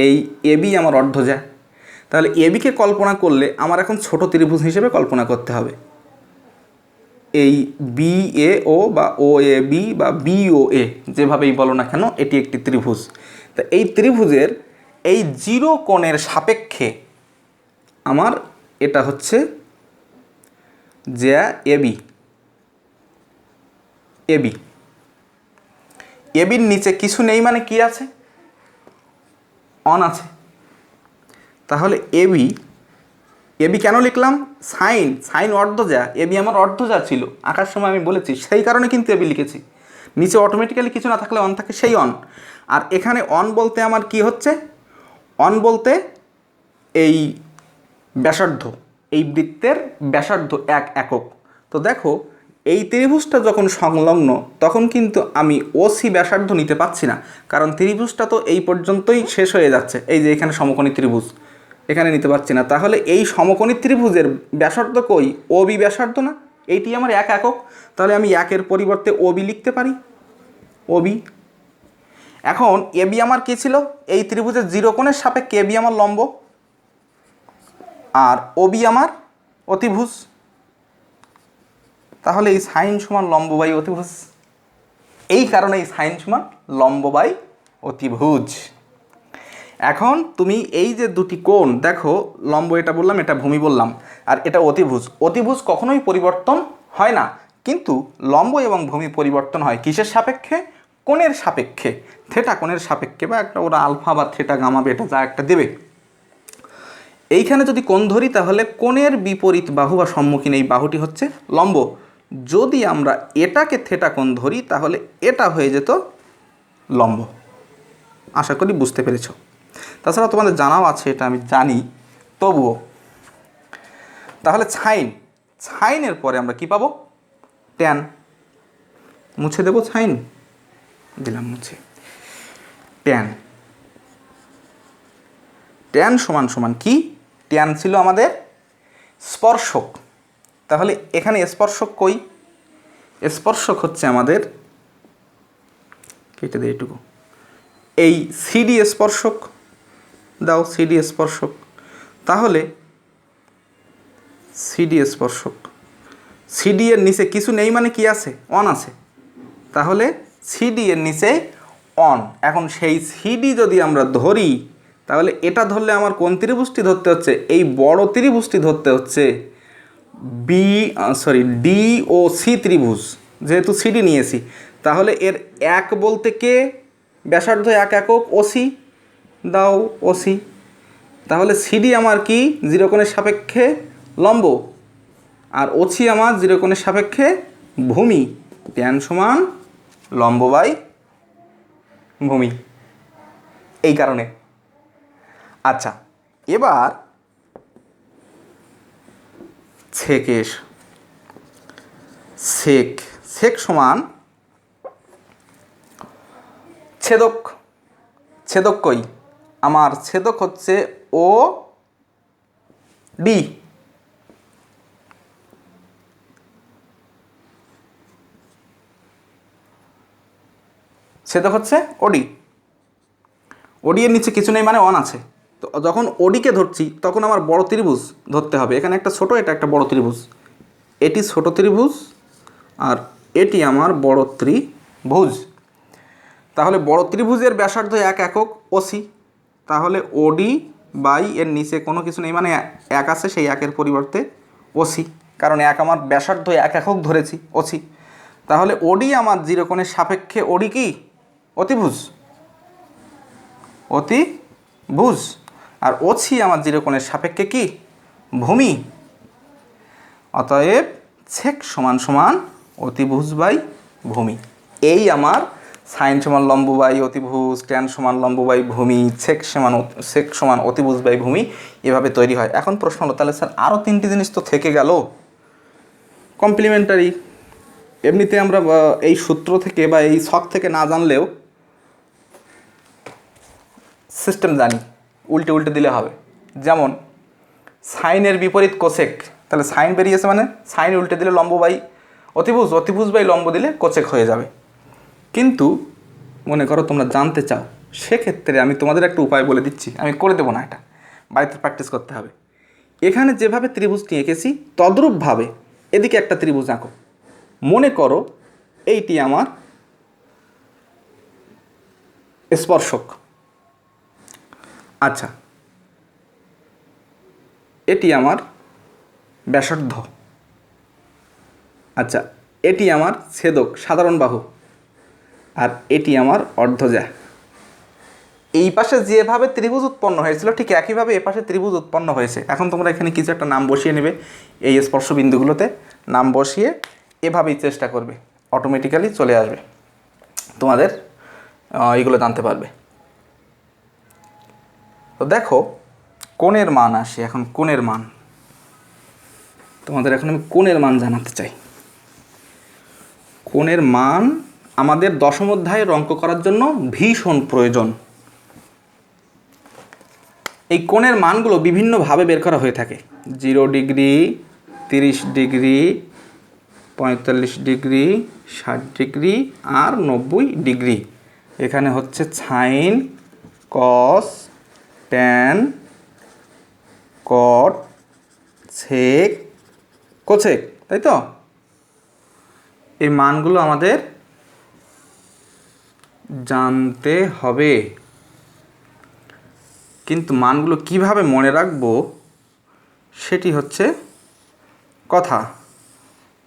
A: এই এবি আমার অর্ধজ্যা। তাহলে এবিকে কল্পনা করলে আমার এখন ছোট ত্রিভুজ হিসেবে কল্পনা করতে হবে। এই বি এ ও বা ও এ বি বা বি ও এ যেভাবেই বলো না কেন, এটি একটি ত্রিভুজ। তা এই ত্রিভুজের এই 0 কোণের সাপেক্ষে আমার এটা হচ্ছে জ্যা এবি, এবি, এবির নিচে কিছু নেই মানে কি আছে, অন আছে। তাহলে এবি, এবি কেন লিখলাম, সাইন, সাইন অর্ধজ্যা, এবি আমার অর্ধজ্যা ছিল আঁকার সময় আমি বলেছি, সেই কারণে কিন্তু এবি লিখেছি। নিচে অটোমেটিক্যালি কিছু না থাকলে অন থাকে, সেই অন। আর এখানে অন বলতে আমার কি হচ্ছে, অন বলতে এই ব্যাসার্ধ, এই বৃত্তের ব্যাসার্ধ 1 একক। তো দেখো এই ত্রিভুজটা যখন সংলগ্ন তখন কিন্তু আমি ওসি ব্যাসার্ধ নিতে পারছি না, কারণ ত্রিভুজটা তো এই পর্যন্তই শেষ হয়ে যাচ্ছে, এই যে এখানে সমকোণী ত্রিভুজ, এখানে নিতে পারছি না। তাহলে এই সমকোণী ত্রিভুজের ব্যাসার্ধ কই, ওবি ব্যাসার্ধ না, এইটি আমার 1 একক। তাহলে আমি 1-এর পরিবর্তে ওবি লিখতে পারি, ওবি। এখন এবি আমার কী ছিল, এই ত্রিভুজের 0 কোণের সাপেক্ষে এবি আমার লম্ব, আর ওবি আমার অতিভুজ। তাহলে এই সাইন সমান লম্ব বাই অতিভুজ, এই কারণে এই সাইন সমান লম্ব বাই অতিভুজ। এখন তুমি এই যে দুটি কোণ দেখো, লম্ব এটা বললাম, এটা ভূমি বললাম, আর এটা অতিভুজ। অতিভুজ কখনোই পরিবর্তন হয় না, কিন্তু লম্ব এবং ভূমি পরিবর্তন হয় কিসের সাপেক্ষে, কোণের সাপেক্ষে, থিটা কোণের সাপেক্ষে, বা একটা ওরা আলফা বা থিটা গামা বেটা যা একটা দেবে। এইখানে যদি কোণ ধরি তাহলে কোণের বিপরীত বাহু বা সম্মুখীন এই বাহুটি হচ্ছে লম্ব। যদি আমরা এটাকে থিটা কোণ ধরি তাহলে এটা হয়ে যেত লম্ব। আশা করি বুঝতে পেরেছ। তাছাড়া তোমাদের জানাও আছে, এটা আমি জানি, তবুও। তাহলে সাইন, সাইনের পরে আমরা কি পাবো, ট্যান। মুছে দেব সাইন, দিলাম মুছে। ট্যান, ট্যান সমান সমান কি, ট্যান ছিল আমাদের স্পর্শক। তাহলে এখানে স্পর্শক কই, স্পর্শক হচ্ছে আমাদের, কেটে দেয় এটুকু, এই সিডি স্পর্শক দাও, সিডি স্পর্শক। তাহলে সিডি স্পর্শক, সিডি এর নিচে কিছু নেই মানে কি আছে, অন আছে। তাহলে সিডি এর নিচে অন। এখন সেই সিডি যদি আমরা ধরি তাহলে এটা ধরলে আমার কোন ত্রিভুজটি ধরতে হচ্ছে, এই বড় ত্রিভুজটি ধরতে হচ্ছে, ডি ও সি ত্রিভুজ, যেহেতু সিডি নিয়েছি। তাহলে এর 1 বলতে কে, ব্যাসার্ধ 1 একক, ওসি দাও ওসি। তাহলে সিডি আমার কি 0 কোণের সাপেক্ষে লম্ব, আর ওসি আমার 0 কোণের সাপেক্ষে ভূমি। ট্যান সমান লম্ব বাই ভূমি, এই কারণে। আচ্ছা, এবার সেকের সেক সেক সমান ছেদক। ছেদক কই? আমার ছেদক হচ্ছে ও ডি। ছেদক হচ্ছে ওডি। ওডি এর নিচে কিছু নেই মানে অন আছে। তো যখন ওডিকে ধরছি তখন আমার বড় ত্রিভুজ ধরতে হবে। এখানে একটা ছোট, এটা একটা বড় ত্রিভুজ। এটি ছোট ত্রিভুজ আর এটি আমার বড় ত্রিভুজ। তাহলে বড় ত্রিভুজের ব্যাসার্ধ 1 একক, ওসি। তাহলে ওডি বাই এর নিচে কোনো কিছু নেই মানে 1 আছে, সেই 1-এর পরিবর্তে ওসি, কারণ 1 আমার ব্যাসার্ধ 1 একক ধরেছি, ওসি। তাহলে ওডি আমার 0 কোণের সাপেক্ষে ওডি কি? অতিভুজ। অতিভুজ। আর ওসি আমার 0 কোণের সাপেক্ষে কি? ভূমি। অতএব সেক সমান সমান অতিভুজ বাই ভূমি। এই আমার সাইন সমান লম্ব বাই অতিভুজ, ট্যান সমান লম্ব বাই ভূমি, সেক সমান অতিভুজ বাই ভূমি, এভাবে তৈরি হয়। এখন প্রশ্ন হলো, তাহলে স্যার আরও 3টি জিনিস তো থেকে গেল কমপ্লিমেন্টারি। এমনিতে আমরা এই সূত্র থেকে বা এই ছক থেকে না জানলেও সিস্টেম জানি, উল্টে উল্টে দিলে হবে। যেমন সাইনের বিপরীত কোসেক, তাহলে সাইন বেরিয়েছে মানে সাইন উল্টে দিলে লম্ব বাই অতিভুজ, অতিভুজ বাই লম্ব দিলে কোসেক হয়ে যাবে। কিন্তু মনে করো তোমরা জানতে চাও, সেক্ষেত্রে আমি তোমাদের একটা উপায় বলে দিচ্ছি, আমি করে দেবো না, এটা বাড়িতে প্র্যাকটিস করতে হবে। এখানে যেভাবে ত্রিভুজটি এঁকেছি তদ্রূপভাবে এদিকে একটা ত্রিভুজ আঁকো। মনে করো এইটি আমার স্পর্শক। আচ্ছা, এটি আমার ব্যাসার্ধ। আচ্ছা, এটি আমার ছেদক, সাধারণ বাহু। আর এটি আমার অর্ধজা। এই পাশে যেভাবে ত্রিভুজ উৎপন্ন হয়েছিল ঠিক একইভাবে এ পাশে ত্রিভুজ উৎপন্ন হয়েছে। এখন তোমরা এখানে কিছু একটা নাম বসিয়ে নেবে, এই স্পর্শবিন্দুগুলোতে নাম বসিয়ে এভাবেই চেষ্টা করবে, অটোমেটিক্যালি চলে আসবে, তোমাদের এইগুলো জানতে পারবে। তো দেখো কোণের মান আসে। এখন কোণের মান তোমাদের এখন আমি কোণের মান জানাতে চাই। কোণের মান আমাদের দশম অধ্যায়ের অঙ্ক করার জন্য ভীষণ প্রয়োজন। এই কোণের মানগুলো বিভিন্নভাবে বের করা হয়ে থাকে। 0 ডিগ্রি, 30 ডিগ্রি, 45 ডিগ্রি, 60 ডিগ্রি আর 90 ডিগ্রি। এখানে হচ্ছে সাইন, কস, ট্যান, কট, সেক, কোসেক, তাই তো? এই মানগুলো আমাদের জানতে হবে। কিন্তু মানগুলো কিভাবে মনে রাখবো সেটি হচ্ছে কথা।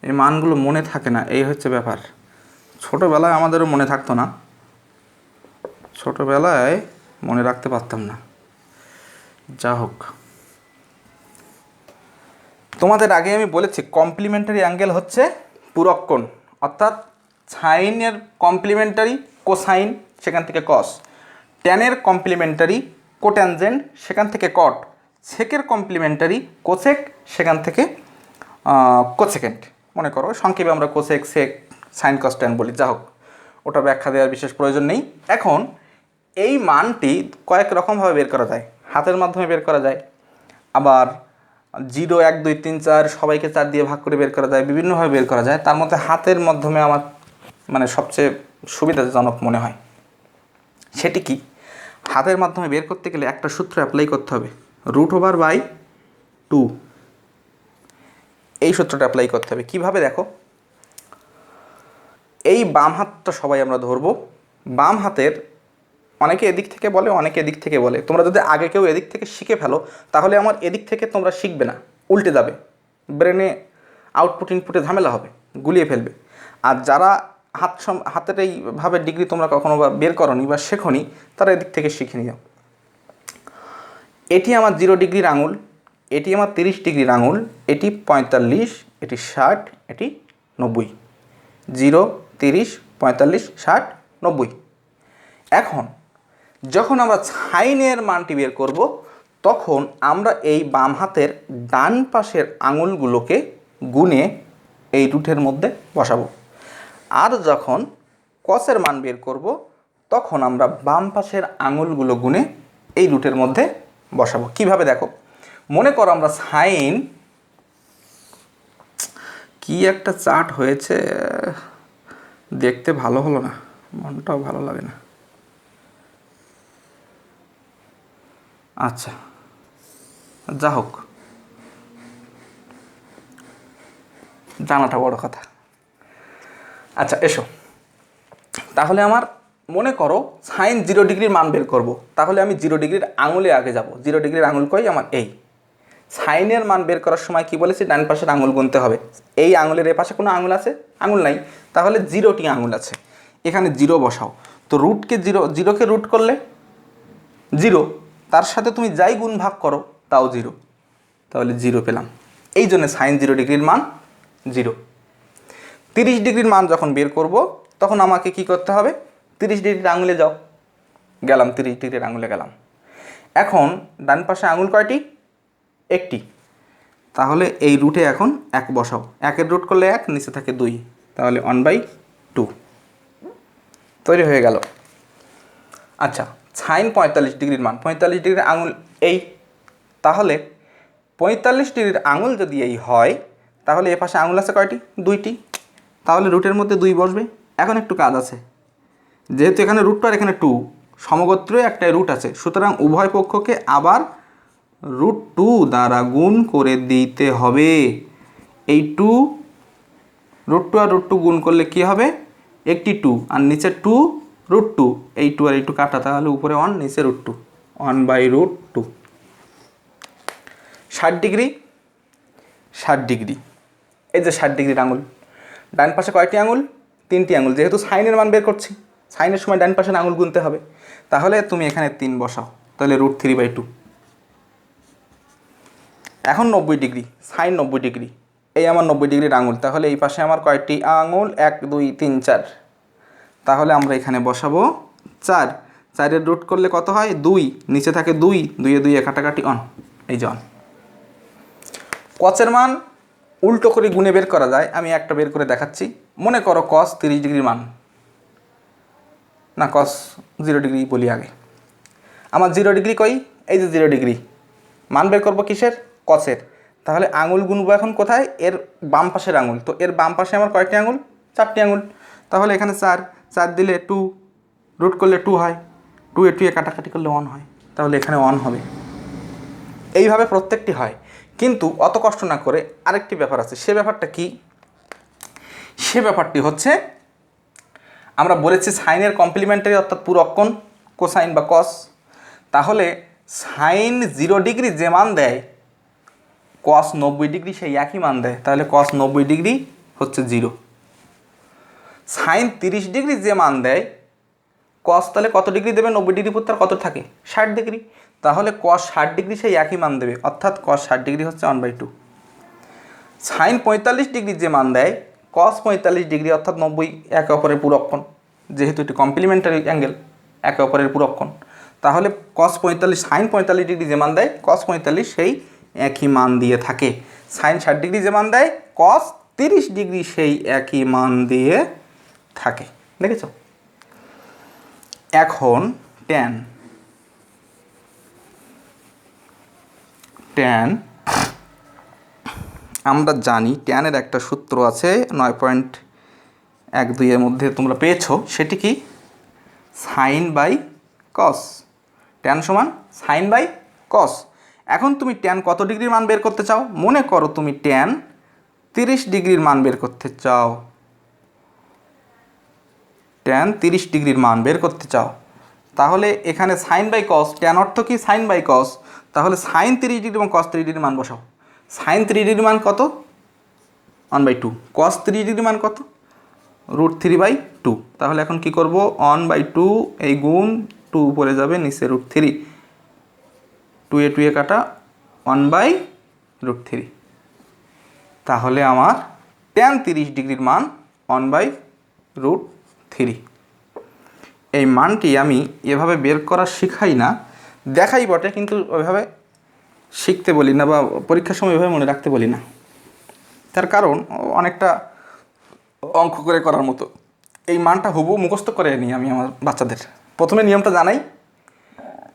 A: এই মানগুলো মনে থাকে না, এই হচ্ছে ব্যাপার। ছোটোবেলায় আমাদেরও মনে থাকতো না, ছোটোবেলায় মনে রাখতে পারতাম না। যা হোক, তোমাদের আগে আমি বলেছি কমপ্লিমেন্টারি অ্যাঙ্গেল হচ্ছে পূরক কোণ, অর্থাৎ সাইনের কমপ্লিমেন্টারি কোসাইন, সেখান থেকে কস, ট্যানের কমপ্লিমেন্টারি কোট্যানজেন্ট, সেখান থেকে কট, সেকের কমপ্লিমেন্টারি কোসেক, সেখান থেকে কোসেকেন্ট। মনে করো সংক্ষেপে আমরা কোসেক, সেক, সাইন, কস, ট্যান বলি। যা হোক, ওটা ব্যাখ্যা দেওয়ার বিশেষ প্রয়োজন নেই। এখন এই মানটি কয়েক রকমভাবে বের করা যায়। হাতের মাধ্যমে বের করা যায়, আবার 0, 1, 2, 3, 4 সবাইকে 4 দিয়ে ভাগ করে বের করা যায়, বিভিন্নভাবে বের করা যায়। তার মধ্যে হাতের মাধ্যমে আমার মানে সবচেয়ে সুবিধাজনক মনে হয়। সেটি কি? হাতের মাধ্যমে বের করতে গেলে একটা সূত্র অ্যাপ্লাই করতে হবে, √/2। এই সূত্রটা অ্যাপ্লাই করতে হবে। কীভাবে দেখো, এই বাম হাতটা সবাই আমরা ধরবো। বাম হাতের অনেকে এদিক থেকে বলে, অনেকে এদিক থেকে বলে। তোমরা যদি আগে কেউ এদিক থেকে শিখে ফেলো তাহলে আমার এদিক থেকে তোমরা শিখবে না, উল্টে যাবে, ব্রেনে আউটপুট ইনপুটে ঝামেলা হবে, গুলিয়ে ফেলবে। আর যারা হাতের এইভাবে ডিগ্রি তোমরা কখনো বা বের করনি বা শেখনি, তারা এদিক থেকে শিখে নিও। এটি আমার 0 ডিগ্রির আঙুল, এটি আমার 30 ডিগ্রির আঙুল, এটি 45, এটি 60, এটি 90। 0, 30, 45, 60, 90। এখন যখন আমরা সাইনের মানটি বের করব, তখন আমরা এই বাম হাতের ডান পাশের আঙুলগুলোকে গুনে এই রুটের মধ্যে বসাবো। আর যখন কসের মান বের করব, তখন আমরা বাম পাশের আঙুলগুলো গুনে এই রুটের মধ্যে বসাবো। কিভাবে দেখো, মনে করো আমরা সাইন, কি একটা চার্ট হয়েছে, দেখতে ভালো হলো না, মনটাও ভালো লাগে না। আচ্ছা, যা হোক, জানাটা বড় কথা। আচ্ছা এসো, তাহলে আমার মনে করো সাইন 0 ডিগ্রির মান বের করব, তাহলে আমি 0 ডিগ্রির আঙুলে আগে যাব। 0 ডিগ্রির আঙুল কই? আমার এই। সাইনের মান বের করার সময় কি বলেছি? ডান পাশের আঙুল গুনতে হবে। এই আঙুলের এ পাশে কোনো আঙুল আছে? আঙুল নাই, তাহলে 0টি আঙুল আছে। এখানে 0 বসাও। তো রুটকে 0কে রুট করলে 0, তার সাথে তুমি যাই গুণ ভাগ করো তাও 0, তাহলে 0 পেলাম। এই জন্য সাইন 0 ডিগ্রির মান 0। 30 ডিগ্রির মান যখন বের করব, তখন আমাকে কি করতে হবে? 30 ডিগ্রির আঙুলে যাও, গেলাম 30 ডিগ্রির আঙুলে গেলাম। এখন ডান পাশে আঙুল কয়টি? একটি, তাহলে এই রুটে এখন 1 বসাও। 1-এর রুট করলে 1, নিচে থাকে 2, তাহলে 1/2 তৈরি হয়ে গেল। আচ্ছা, সাইন 45 ডিগ্রির মান, 45 ডিগ্রির আঙুল এই, তাহলে 45 ডিগ্রির আঙুল যদি এই হয়, তাহলে এ পাশে আঙুল আছে কয়টি? 2টি, তাহলে রুটের মধ্যে 2 বসবে। এখন একটু কাজ আছে, যেহেতু এখানে রুট আর এখানে 2, সমগোত্রে একটা রুট আছে, সুতরাং উভয় পক্ষকে আবার √2 দ্বারা গুণ করে দিতে হবে। এই 2, √2 আর √2 গুণ করলে কি হবে? একটি 2 আর নিচে 2, √2, এই 2 আর এই 2 কাটা, তাহলে উপরে 1, নিচে √2, 1/√2। 60 ডিগ্রি, 60 ডিগ্রি, এই যে 60 ডিগ্রির আঙুল। ডান পাশে কয়টি আঙুল? 3টি আঙুল। যেহেতু সাইনের মান বের করছি, সাইনের সময় ডান পাশের আঙুল গুনতে হবে, তাহলে তুমি এখানে 3 বসাও, তাহলে √3/2। এখন 90 ডিগ্রি, সাইন 90 ডিগ্রি, এই আমার 90 ডিগ্রির আঙুল, তাহলে এই পাশে আমার কয়টি আঙুল? 1, 2, 3, 4, তাহলে আমরা এখানে বসাবো 4। 4-এর রুট করলে কত হয়? 2, নিচে থাকে 2, 2 এ 2 কাটাকাটি 1, এই যে 1। কসের মান উল্টো করে গুণে বের করা যায়, আমি একটা বের করে দেখাচ্ছি। মনে করো কস 30 ডিগ্রির মান, না কস 0 ডিগ্রি বলি আগে। আমার 0 ডিগ্রি কই? এই যে 0 ডিগ্রি, মান বের করবো কিসের? কসের। তাহলে আঙুল গুনবো এখন কোথায়? এর বাম পাশের আঙুল। তো এর বাম পাশে আমার কয়টি আঙুল? 4টি আঙুল, তাহলে এখানে 4 দিলে 2, রুট করলে 2 হয়, 2 এ 2 কাটাকাটি করলে 1 হয়, তাহলে এখানে 1 হবে। এইভাবে প্রত্যেকটি হয়। কিন্তু অত কষ্ট না করে আরেকটি ব্যাপার আছে। সে ব্যাপারটা কি? সে ব্যাপারটি হচ্ছে, আমরা বলেছি সাইনের কমপ্লিমেন্টারি অর্থাৎ পূরক কোণ, কোসাইন বা কস। তাহলে সাইন 0 ডিগ্রি যে মান দেয়, কস 90 ডিগ্রি সেই একই মান দেয়, তাহলে কস 90 ডিগ্রি হচ্ছে 0। সাইন 30 ডিগ্রি যে মান দেয়, কস তাহলে কত ডিগ্রি দেবে? 90 ডিগ্রি পর তার কত থাকে? 60 ডিগ্রি, তাহলে কস 60 ডিগ্রি সেই একই মান দেবে, অর্থাৎ কস 60 ডিগ্রি হচ্ছে 1/2। সাইন 45 ডিগ্রি যে মান দেয়, কস 45 ডিগ্রি অর্থাৎ 90 একে অপরের পূরক কোণ, যেহেতু এটি কমপ্লিমেন্টারি অ্যাঙ্গেল, একে অপরের পূরক কোণ, তাহলে কস 45, সাইন 45 ডিগ্রি যে মান দেয়, কস 45 সেই একই মান দিয়ে থাকে। সাইন 60 ডিগ্রি যে মান দেয়, কস 30 ডিগ্রি সেই একই মান দিয়ে থাকে। দেখেছ? এখন ট্যান, আমরা জানি ট্যানের একটা সূত্র আছে 9.12 এর মধ্যে তোমরা পেয়েছো, সেটি কি? Sine by cos. ট্যান সমান সাইন বাই কস। এখন তুমি ট্যান কত ডিগ্রির মান বের করতে চাও? মনে করো তুমি ট্যান 30 ডিগ্রির মান বের করতে চাও, ট্যান 30 ডিগ্রির মান বের করতে চাও, তাহলে এখানে সাইন বাই কস, ট্যান অর্থ কি? সাইন বাই কস, তাহলে সাইন 30 ডিগ্রি এবং কস 30 ডিগ্রির মান বসাও। সাইন 30 ডিগ্রির মান কত? 1/2। কস 30 ডিগ্রির মান কত? √3/2। তাহলে এখন কি করব, 1/2 এই গুণ 2 উপরে যাবে, নিচে √3, 2 এ 2 এ কাটা 1/√3। তাহলে আমার tan 30 ডিগ্রির মান 1/√3। এই মানটি আমি এভাবে বের করা শিখাই না, দেখাই বটে, কিন্তু ওইভাবে শিখতে বলি না বা পরীক্ষার সময় ওইভাবে মনে রাখতে বলি না। তার কারণ অনেকটা অঙ্ক করে করার মতো। এই মানটা হুবহু মুখস্থ করে নিই আমি আমার বাচ্চাদের। প্রথমে নিয়মটা জানাই,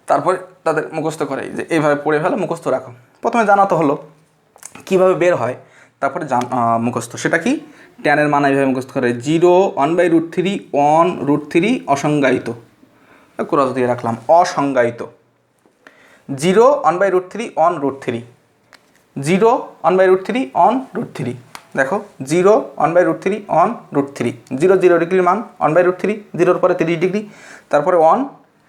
A: তারপরে তাদের মুখস্থ করাই যে এইভাবে পড়ে ফেলো, মুখস্থ রাখো। প্রথমে জানাতে হলো কীভাবে বের হয়, তারপরে মুখস্থ। সেটা কি, ট্যানের মান এইভাবে মুখস্থ করে 0 1/√3 1√3 অসংজ্ঞায়িত, ক্রস দিয়ে রাখলাম অসংজ্ঞায়িত। 0 1/√3 1√3, 0 1/√3 1√3। দেখো 0 1/√3 1√3, 0 0 ডিগ্রির মান 1/√3, 0-র পরে 30 ডিগ্রি, তারপরে 1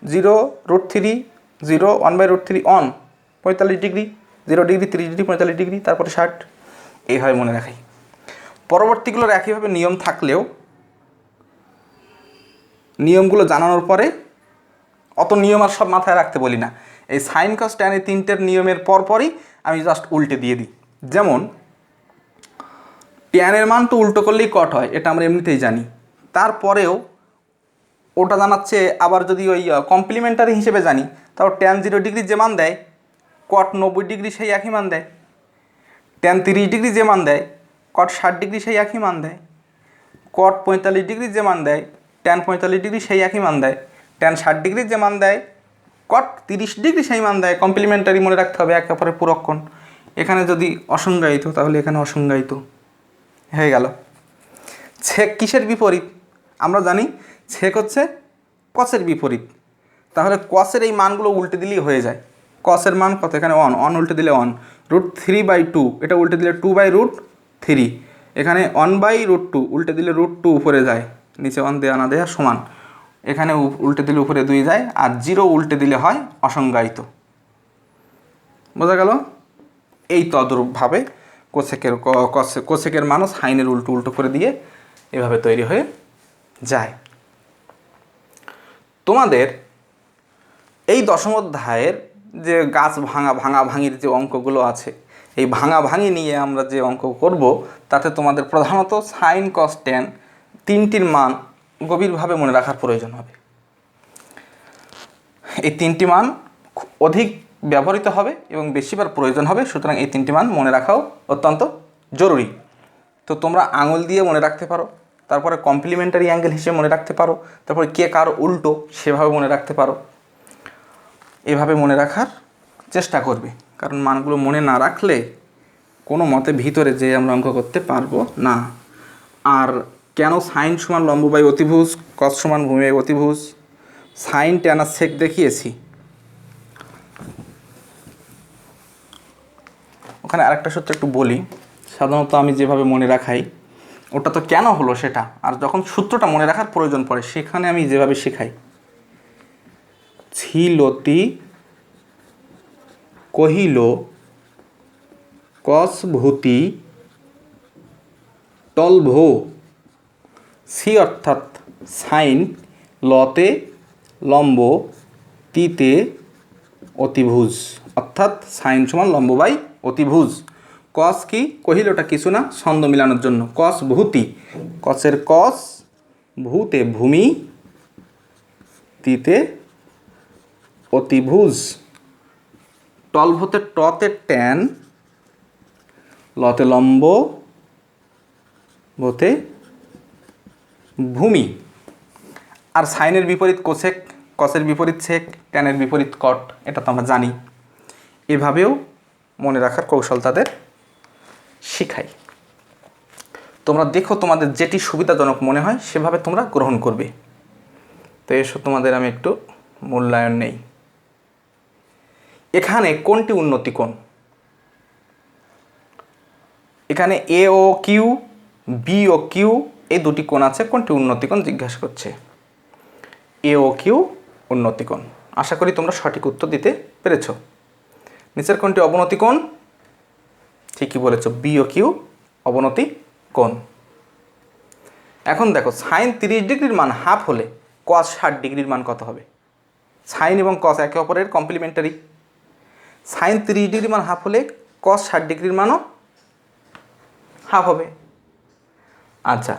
A: 0√3 0 1/√3 1 45 ডিগ্রি, 0 ডিগ্রি 30 ডিগ্রি 45 ডিগ্রি, তারপরে 60। এইভাবে মনে রাখাই। পরবর্তীগুলোর একইভাবে নিয়ম থাকলেও নিয়মগুলো জানানোর পরে অত নিয়ম আর সব মাথায় রাখতে বলি না। এই সাইন কস ট্যান এই তিনটের নিয়মের পরপরই আমি জাস্ট উল্টে দিয়ে দিই। যেমন ট্যানের মান তো উল্টো করলেই কট হয়, এটা আমরা এমনিতেই জানি। তারপরেও ওটা জানাচ্ছে, আবার যদি ওই কমপ্লিমেন্টারি হিসেবে জানি, তাও ট্যান 0 ডিগ্রি যে মান দেয়, কট 90 ডিগ্রি সেই একই মান দেয়। ট্যান 30 ডিগ্রি যে মান দেয়, কট 60 ডিগ্রি সেই একই মান দেয়। কট 45 ডিগ্রি যে মান দেয়, ট্যান 45 ডিগ্রি সেই একই মান দেয়। ট্যান 60 ডিগ্রি যে মান দেয়, কট 30 ডিগ্রি সেই মান দেয়। কমপ্লিমেন্টারি মনে রাখতে হবে, একে অপরের পূরকক্ষণ। এখানে যদি অসংজ্ঞায়িত, তাহলে এখানে অসংজ্ঞায়িত হয়ে গেল। ছেক কিসের বিপরীত? আমরা জানি ছেক হচ্ছে কসের বিপরীত। তাহলে কসের এই মানগুলো উল্টে দিলেই হয়ে যায়। কসের মান কত? এখানে 1 উল্টে দিলে 1, √3/2, এটা উল্টে দিলে 2/√3, এখানে 1/√2 উল্টে দিলে √2 উপরে যায়, নিচে 1 দেওয়া না দেওয়া সমান। এখানে উল্টে দিলে উপরে 2 যায়, আর 0 উল্টে দিলে হয় অসংজ্ঞায়িত। বোঝা গেল? এই তদ্রূপভাবে কোসেকের মানও সাইনের উল্টো উল্টো করে দিয়ে এভাবে তৈরি হয়ে যায়। তোমাদের এই দশম অধ্যায়ের যে গাছ ভাঙাভাঙির যে অঙ্কগুলো আছে, এই ভাঙাভাঙি নিয়ে আমরা যে অঙ্ক করব, তাতে তোমাদের প্রধানত সাইন কস ট্যান তিনটির মান গভীরভাবে মনে রাখার প্রয়োজন হবে। এই তিনটি মান অধিক ব্যবহৃত হবে এবং বেশিবার প্রয়োজন হবে, সুতরাং এই তিনটি মান মনে রাখাও অত্যন্ত জরুরি। তো তোমরা আঙুল দিয়ে মনে রাখতে পারো, তারপরে কমপ্লিমেন্টারি অ্যাঙ্গেল হিসেবে মনে রাখতে পারো, তারপরে কে কার উল্টো সেভাবে মনে রাখতে পারো। এভাবে মনে রাখার চেষ্টা করবে, কারণ মানগুলো মনে না রাখলে কোনো মতে ভিতরে যে আমরা অঙ্ক করতে পারবো না। আর কেন সাইন সমান লম্ব বাই অতিভুজ, কস সমান ভূমি বাই অতিভুজ, সাইন ট্যান আর সেক দেখিয়েছি। ওখানে আরেকটা সূত্র একটু বলি, সাধারণত আমি যেভাবে মনে রাখাই ওটা তো কেন হলো সেটা, আর যখন সূত্রটা মনে রাখার প্রয়োজন পড়ে সেখানে আমি যেভাবে শেখাই। ছিলতি কহিল কস ভূতি টলভ, সি অর্থাৎ সাইন, লতে লম্ব, তিতে অতিভুজ, অর্থাৎ সাইন সমান লম্ব বাই অতিভুজ। কস কি? কহিলটা কিছু না, ছন্দ মিলানোর জন্য। কস ভূতি, কসের কস, ভূতে ভূমি, তিতে অতিভুজ। টলভতে টতে ট্যান, লতে লম্ব, ভতে ভূমি। আর সাইনের বিপরীত কোসেক, কসের বিপরীত সেক, ট্যানের বিপরীত কট, এটা তো আমরা জানি। এভাবেও মনে রাখার কৌশল তাদের শিখাই। তোমরা দেখো তোমাদের যেটি সুবিধাজনক মনে হয় সেভাবে তোমরা গ্রহণ করবে। তো এসো তোমাদের আমি একটু মূল্যায়ন নেই। এখানে কোনটি উন্নতি কোণ? এখানে এ O Q, B O Q, এই দুটি কোণ আছে, কোনটি উন্নতি কোণ জিজ্ঞাসা করছে। এ ও কিউ উন্নতি কোণ। আশা করি তোমরা সঠিক উত্তর দিতে পেরেছ। নিচের কোনটি অবনতি কোণ? ঠিকই বলেছ, বি ও কিউ অবনতি কোণ। এখন দেখো সাইন 30 ডিগ্রির মান হাফ হলে কস 60 ডিগ্রির মান কত হবে? সাইন এবং কস একে অপরের কমপ্লিমেন্টারি। সাইন 30 ডিগ্রির মান হাফ হলে কস 60 ডিগ্রির মানও হাফ হবে। আচ্ছা,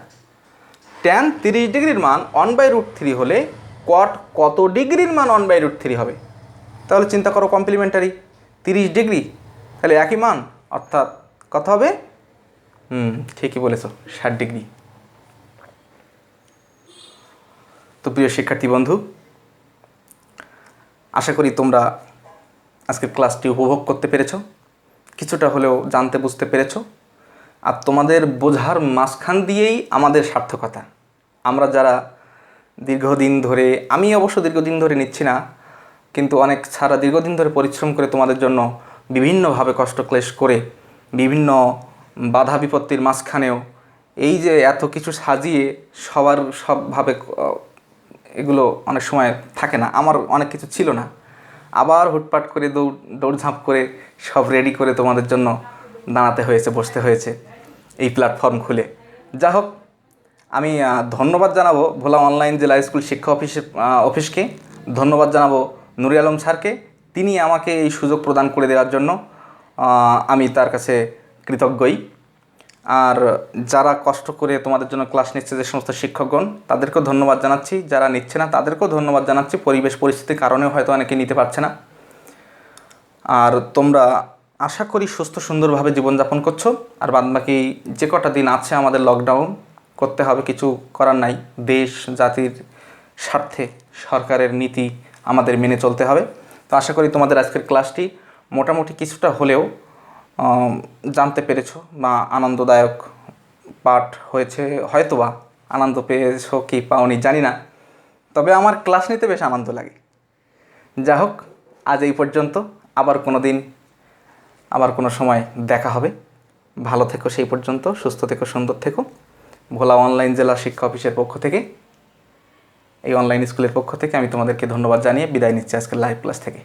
A: ট্যান 30 ডিগ্রির মান 1/√3 হলে কট কত ডিগ্রির মান 1/√3 হবে? তাহলে চিন্তা করো, কমপ্লিমেন্টারি 30 ডিগ্রি, তাহলে একই মান, অর্থাৎ কত হবে? ঠিকই বলেছ, 60 ডিগ্রি। তো প্রিয় শিক্ষার্থী বন্ধু, আশা করি তোমরা আজকের ক্লাসটি উপভোগ করতে পেরেছ, কিছুটা হলেও জানতে বুঝতে পেরেছ। আর তোমাদের বোঝার মাঝখান দিয়েই আমাদের সার্থকতা। আমরা যারা দীর্ঘদিন ধরে, আমি অবশ্য দীর্ঘদিন ধরে নিচ্ছি না, কিন্তু অনেক ছাড়া দীর্ঘদিন ধরে পরিশ্রম করে তোমাদের জন্য বিভিন্নভাবে কষ্ট ক্লেশ করে, বিভিন্ন বাধা বিপত্তির মাঝখানেও এই যে এত কিছু সাজিয়ে সবার সবভাবে, এগুলো অনেক সময় থাকে না, আমার অনেক কিছু ছিল না, আবার হুটপাট করে দৌড়ঝাঁপ করে সব রেডি করে তোমাদের জন্য দাঁড়াতে হয়েছে, বসতে হয়েছে এই প্ল্যাটফর্ম খুলে। যা হোক, আমি ধন্যবাদ জানাবো ভোলা অনলাইন জেলা স্কুল শিক্ষা অফিসকে, ধন্যবাদ জানাবো নুরি আলম স্যারকে, তিনি আমাকে এই সুযোগ প্রদান করে দেওয়ার জন্য আমি তার কাছে কৃতজ্ঞই। আর যারা কষ্ট করে তোমাদের জন্য ক্লাস নিচ্ছে, যে সমস্ত শিক্ষকগণ, তাদেরকেও ধন্যবাদ জানাচ্ছি। যারা নিচ্ছে না তাদেরকেও ধন্যবাদ জানাচ্ছি, পরিবেশ পরিস্থিতির কারণেও হয়তো অনেকে নিতে পারছে না। আর তোমরা আশা করি সুস্থ সুন্দরভাবে জীবনযাপন করছো। আর বাদবাকি যে কটা দিন আছে আমাদের লকডাউন করতে হবে, কিছু করার নাই, দেশ জাতির স্বার্থে সরকারের নীতি আমাদের মেনে চলতে হবে। তো আশা করি তোমাদের আজকের ক্লাসটি মোটামুটি কিছুটা হলেও জানতে পেরেছো বা আনন্দদায়ক পাঠ হয়েছে, হয়তোবা আনন্দ পেয়েছো কি পাওনি জানি না, তবে আমার ক্লাস নিতে বেশ আনন্দ লাগে। যা হোক, আজ এই পর্যন্ত, আবার কোনো দিন আবার কোনো সময় দেখা হবে। ভালো থেকো সেই পর্যন্ত, সুস্থ থেকো, সুন্দর থেকো। ভোলা অনলাইন জেলা শিক্ষা অফিসের পক্ষ থেকে, এই অনলাইন স্কুলের পক্ষ থেকে আমি তোমাদেরকে ধন্যবাদ জানিয়ে বিদায় নিচ্ছি আজকের লাইভ ক্লাস থেকে।